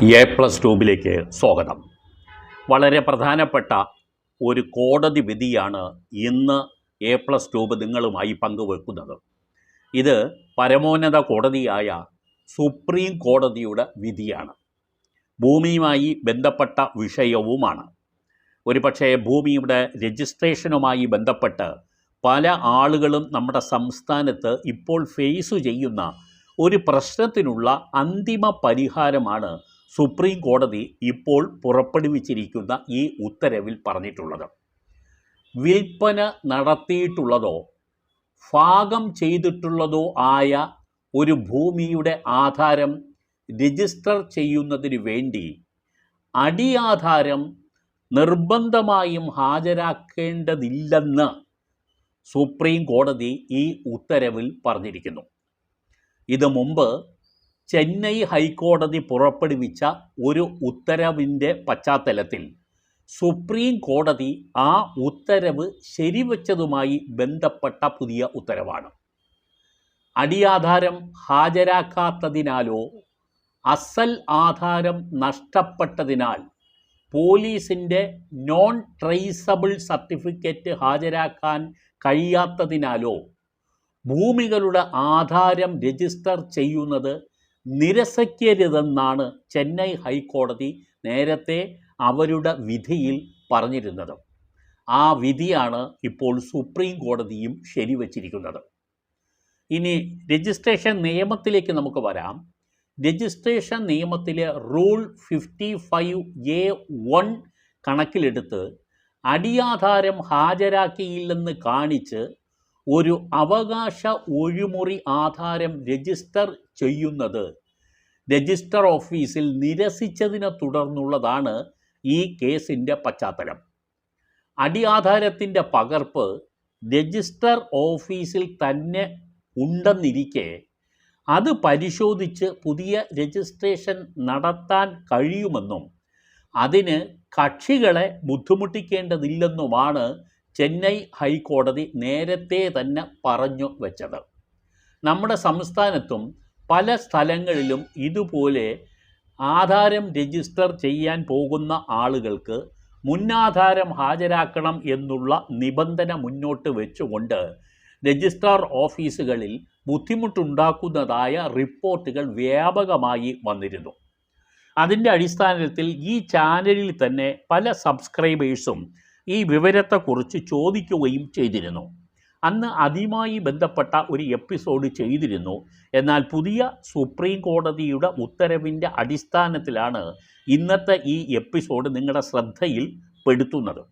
A+ട്യൂബിലേക്ക് സ്വാഗതം. വളരെ പ്രധാനപ്പെട്ട ഒരു കോടതി വിധിയാണ് ഇന്ന് A+ട്യൂബ് നിങ്ങളുമായി പങ്കുവെക്കുന്നത്. ഇത് പരമോന്നത കോടതിയായ സുപ്രീം കോടതിയുടെ വിധിയാണ്. ഭൂമിയുമായി ബന്ധപ്പെട്ട വിഷയവുമാണ്. ഒരുപക്ഷേ ഭൂമിയുടെ രജിസ്ട്രേഷനുമായി ബന്ധപ്പെട്ട് പല ആളുകളും നമ്മുടെ സംസ്ഥാനത്ത് ഇപ്പോൾ ഫേസ് ചെയ്യുന്ന ഒരു പ്രശ്നത്തിനുള്ള അന്തിമ പരിഹാരമാണ് സുപ്രീം കോടതി ഇപ്പോൾ പുറപ്പെടുവിച്ചിരിക്കുന്ന ഈ ഉത്തരവിൽ പറഞ്ഞിട്ടുള്ളത്. വിൽപ്പന നടത്തിയിട്ടുള്ളതോ ഭാഗം ചെയ്തിട്ടുള്ളതോ ആയ ഒരു ഭൂമിയുടെ ആധാരം രജിസ്റ്റർ ചെയ്യുന്നതിന് വേണ്ടി അടിയാധാരം നിർബന്ധമായും ഹാജരാക്കേണ്ടതില്ലെന്ന് സുപ്രീം കോടതി ഈ ഉത്തരവിൽ പറഞ്ഞിരിക്കുന്നു. ഇത് മുമ്പ് ചെന്നൈ ഹൈക്കോടതി പുറപ്പെടുവിച്ച ഒരു ഉത്തരവിൻ്റെ പശ്ചാത്തലത്തിൽ സുപ്രീം കോടതി ആ ഉത്തരവ് ശരിവച്ചതുമായി ബന്ധപ്പെട്ട പുതിയ ഉത്തരവാണ്. അടിയാധാരം ഹാജരാക്കാത്തതിനാലോ അസൽ ആധാരം നഷ്ടപ്പെട്ടതിനാൽ പോലീസിൻ്റെ നോൺ ട്രേസബിൾ സർട്ടിഫിക്കറ്റ് ഹാജരാക്കാൻ കഴിയാത്തതിനാലോ ഭൂമികളുടെ ആധാരം രജിസ്റ്റർ ചെയ്യുന്നത് നിരസിക്കരുതെന്നാണ് ചെന്നൈ ഹൈക്കോടതി നേരത്തെ അവരുടെ വിധിയിൽ പറഞ്ഞിരുന്നത്. ആ വിധിയാണ് ഇപ്പോൾ സുപ്രീം കോടതിയും ശരിവച്ചിരിക്കുന്നത്. ഇനി രജിസ്ട്രേഷൻ നിയമത്തിലേക്ക് നമുക്ക് വരാം. രജിസ്ട്രേഷൻ നിയമത്തിലെ റൂൾ 55A(1) കണക്കിലെടുത്ത് അടിയാധാരം ഹാജരാക്കിയില്ലെന്ന് കാണിച്ച് ഒരു അവകാശ ഒഴിമുറി ആധാരം രജിസ്റ്റർ ചെയ്യുന്നത് രജിസ്റ്റർ ഓഫീസിൽ നിരസിച്ചതിനെ തുടർന്നുള്ളതാണ് ഈ കേസിൻ്റെ പശ്ചാത്തലം. അടിയാധാരത്തിൻ്റെ പകർപ്പ് രജിസ്റ്റർ ഓഫീസിൽ തന്നെ ഉണ്ടെന്നിരിക്കെ അത് പരിശോധിച്ച് പുതിയ രജിസ്ട്രേഷൻ നടത്താൻ കഴിയുമെന്നും അതിന് കക്ഷികളെ ബുദ്ധിമുട്ടിക്കേണ്ടതില്ലെന്നുമാണ് ചെന്നൈ ഹൈക്കോടതി നേരത്തെ തന്നെ പറഞ്ഞു വച്ചത്. നമ്മുടെ സംസ്ഥാനത്തും പല സ്ഥലങ്ങളിലും ഇതുപോലെ ആധാരം രജിസ്റ്റർ ചെയ്യാൻ പോകുന്ന ആളുകൾക്ക് മുന്നാധാരം ഹാജരാക്കണം എന്നുള്ള നിബന്ധന മുന്നോട്ട് വെച്ചുകൊണ്ട് രജിസ്ട്രാർ ഓഫീസുകളിൽ ബുദ്ധിമുട്ടുണ്ടാക്കുന്നതായ റിപ്പോർട്ടുകൾ വ്യാപകമായി വന്നിരുന്നു. അതിൻ്റെ അടിസ്ഥാനത്തിൽ ഈ ചാനലിൽ തന്നെ പല സബ്സ്ക്രൈബേഴ്സും ഈ വിവരത്തെക്കുറിച്ച് ചോദിക്കുകയും ചെയ്തിരുന്നു. അന്ന് അതുമായി ബന്ധപ്പെട്ട ഒരു എപ്പിസോഡ് ചെയ്തിരുന്നു. എന്നാൽ പുതിയ സുപ്രീം കോടതിയുടെ ഉത്തരവിൻ്റെ അടിസ്ഥാനത്തിലാണ് ഇന്നത്തെ ഈ എപ്പിസോഡ് നിങ്ങളുടെ ശ്രദ്ധയിൽ പെടുത്തുന്നത്.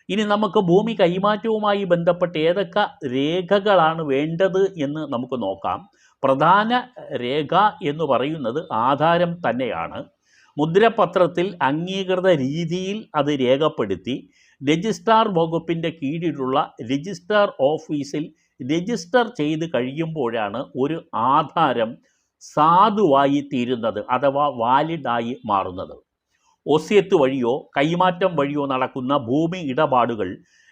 ഇനി നമുക്ക് ഭൂമി കൈമാറ്റവുമായി ബന്ധപ്പെട്ട് ഏതൊക്കെ രേഖകളാണ് വേണ്ടത് എന്ന് നമുക്ക് നോക്കാം. പ്രധാന രേഖ എന്ന് പറയുന്നത് ആധാരം തന്നെയാണ്. മുദ്രപത്രത്തിൽ അംഗീകൃത രീതിയിൽ അത് രേഖപ്പെടുത്തി രജിസ്ട്രാർ വകുപ്പിൻ്റെ കീഴിലുള്ള രജിസ്ട്രാർ ഓഫീസിൽ രജിസ്റ്റർ ചെയ്ത് കഴിയുമ്പോഴാണ് ഒരു ആധാരം സാധുവായി തീരുന്നത്, അഥവാ വാലിഡായി മാറുന്നത്. ഒസ്യത്ത് വഴിയോ കൈമാറ്റം വഴിയോ നടക്കുന്ന ഭൂമി ഇടപാടുകൾ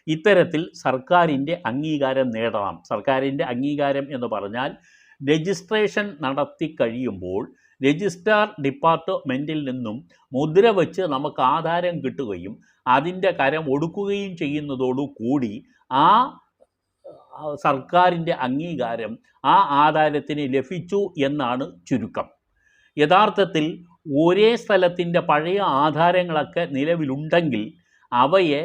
ഇത്തരത്തിൽ സർക്കാരിൻ്റെ അംഗീകാരം നേടണം. സർക്കാരിൻ്റെ അംഗീകാരം എന്ന് പറഞ്ഞാൽ രജിസ്ട്രേഷൻ നടത്തി കഴിയുമ്പോൾ രജിസ്ട്രാർ ഡിപ്പാർട്ട്മെൻറ്റിൽ നിന്നും മുദ്ര വച്ച് നമുക്ക് ആധാരം കിട്ടുകയും അതിൻ്റെ കരം ഒടുക്കുകയും ചെയ്യുന്നതോടുകൂടി ആ സർക്കാരിൻ്റെ അംഗീകാരം ആ ആധാരത്തിന് ലഭിച്ചു എന്നാണ് ചുരുക്കം. യഥാർത്ഥത്തിൽ ഒരേ സ്ഥലത്തിൻ്റെ പഴയ ആധാരങ്ങളൊക്കെ നിലവിലുണ്ടെങ്കിൽ അവയെ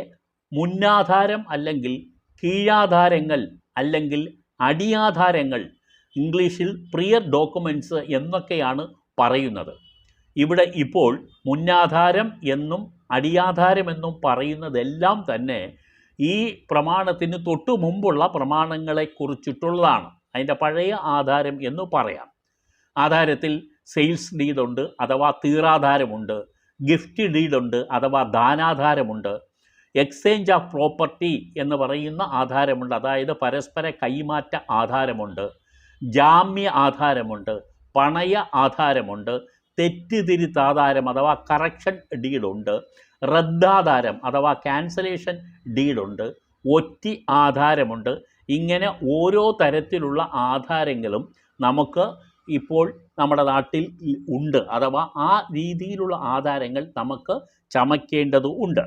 മുന്നാധാരം അല്ലെങ്കിൽ കീഴാധാരങ്ങൾ അല്ലെങ്കിൽ അടിയാധാരങ്ങൾ, ഇംഗ്ലീഷിൽ പ്രിയർ ഡോക്യുമെൻറ്റ്സ് എന്നൊക്കെയാണ് പറയുന്നത്. ഇവിടെ ഇപ്പോൾ മുന്നാധാരം എന്നും അടിയാധാരമെന്നും പറയുന്നതെല്ലാം തന്നെ ഈ പ്രമാണത്തിന് തൊട്ടു മുമ്പുള്ള പ്രമാണങ്ങളെക്കുറിച്ചിട്ടുള്ളതാണ്. അതിൻ്റെ പഴയ ആധാരം എന്ന് പറയാം. ആധാരത്തിൽ സെയിൽസ് ഡീഡുണ്ട്, അഥവാ തീറാധാരമുണ്ട്. ഗിഫ്റ്റ് ഡീഡുണ്ട്, അഥവാ ദാനാധാരമുണ്ട്. എക്സ്ചേഞ്ച് ഓഫ് പ്രോപ്പർട്ടി എന്ന് പറയുന്ന ആധാരമുണ്ട്, അതായത് പരസ്പര കൈമാറ്റ ആധാരമുണ്ട്. ജാമ്യ ആധാരമുണ്ട്, പണയ ആധാരമുണ്ട്. തെറ്റുതിരുത്താധാരം അഥവാ കറക്ഷൻ ഡീഡുണ്ട്. റദ്ദാധാരം അഥവാ ക്യാൻസലേഷൻ ഡീഡുണ്ട്. ഒറ്റി ആധാരമുണ്ട്. ഇങ്ങനെ ഓരോ തരത്തിലുള്ള ആധാരങ്ങളും നമുക്ക് ഇപ്പോൾ നമ്മുടെ നാട്ടിൽ ഉണ്ട്. അഥവാ ആ രീതിയിലുള്ള ആധാരങ്ങൾ നമുക്ക് ചമയ്ക്കേണ്ടത് ഉണ്ട്.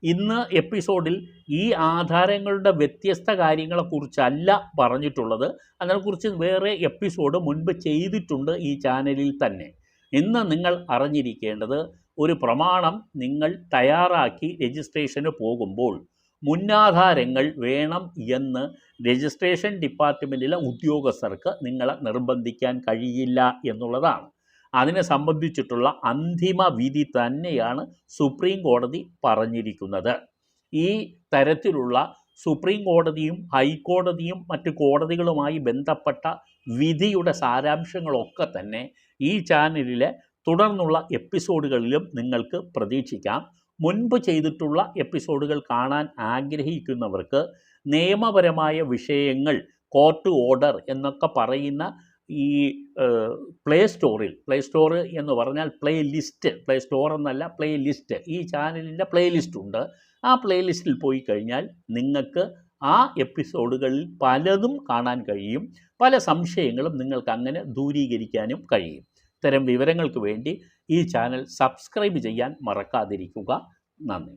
ഇന്ന് എപ്പിസോഡിൽ ഈ ആധാരങ്ങളുടെ വ്യത്യസ്ത കാര്യങ്ങളെക്കുറിച്ചല്ല പറഞ്ഞിട്ടുള്ളത്. അതിനെക്കുറിച്ച് വേറെ എപ്പിസോഡ് മുൻപ് ചെയ്തിട്ടുണ്ട് ഈ ചാനലിൽ തന്നെ. ഇന്ന് നിങ്ങൾ അറിഞ്ഞിരിക്കേണ്ടത്, ഒരു പ്രമാണം നിങ്ങൾ തയ്യാറാക്കി രജിസ്ട്രേഷന് പോകുമ്പോൾ മുന്നാധാരങ്ങൾ വേണം എന്ന് രജിസ്ട്രേഷൻ ഡിപ്പാർട്ട്മെൻറ്റിലെ ഉദ്യോഗസ്ഥർക്ക് നിങ്ങളെ നിർബന്ധിക്കാൻ കഴിയില്ല എന്നുള്ളതാണ്. അതിനെ സംബന്ധിച്ചിട്ടുള്ള അന്തിമ വിധി തന്നെയാണ് സുപ്രീം കോടതി പറഞ്ഞിരിക്കുന്നത്. ഈ തരത്തിലുള്ള സുപ്രീം കോടതിയും ഹൈക്കോടതിയും മറ്റ് കോടതികളുമായി ബന്ധപ്പെട്ട വിധിയുടെ സാരാംശങ്ങളൊക്കെ തന്നെ ഈ ചാനലിലെ തുടർന്നുള്ള എപ്പിസോഡുകളിലും നിങ്ങൾക്ക് പ്രതീക്ഷിക്കാം. മുൻപ് ചെയ്തിട്ടുള്ള എപ്പിസോഡുകൾ കാണാൻ ആഗ്രഹിക്കുന്നവർക്ക് നിയമപരമായ വിഷയങ്ങൾ, കോർട്ട് ഓർഡർ എന്നൊക്കെ പറയുന്ന ഈ പ്ലേ സ്റ്റോർ എന്ന് പറഞ്ഞാൽ പ്ലേ സ്റ്റോർ എന്നല്ല, പ്ലേ ലിസ്റ്റ്, ഈ ചാനലിൻ്റെ പ്ലേ ലിസ്റ്റ് ഉണ്ട്. ആ പ്ലേ ലിസ്റ്റിൽ പോയി കഴിഞ്ഞാൽ നിങ്ങൾക്ക് ആ എപ്പിസോഡുകളിൽ പലതും കാണാൻ കഴിയും. പല സംശയങ്ങളും നിങ്ങൾക്ക് അങ്ങനെ ദൂരീകരിക്കാനും കഴിയും. ഇത്തരം വിവരങ്ങൾക്ക് വേണ്ടി ഈ ചാനൽ സബ്സ്ക്രൈബ് ചെയ്യാൻ മറക്കാതിരിക്കുക. നന്ദി.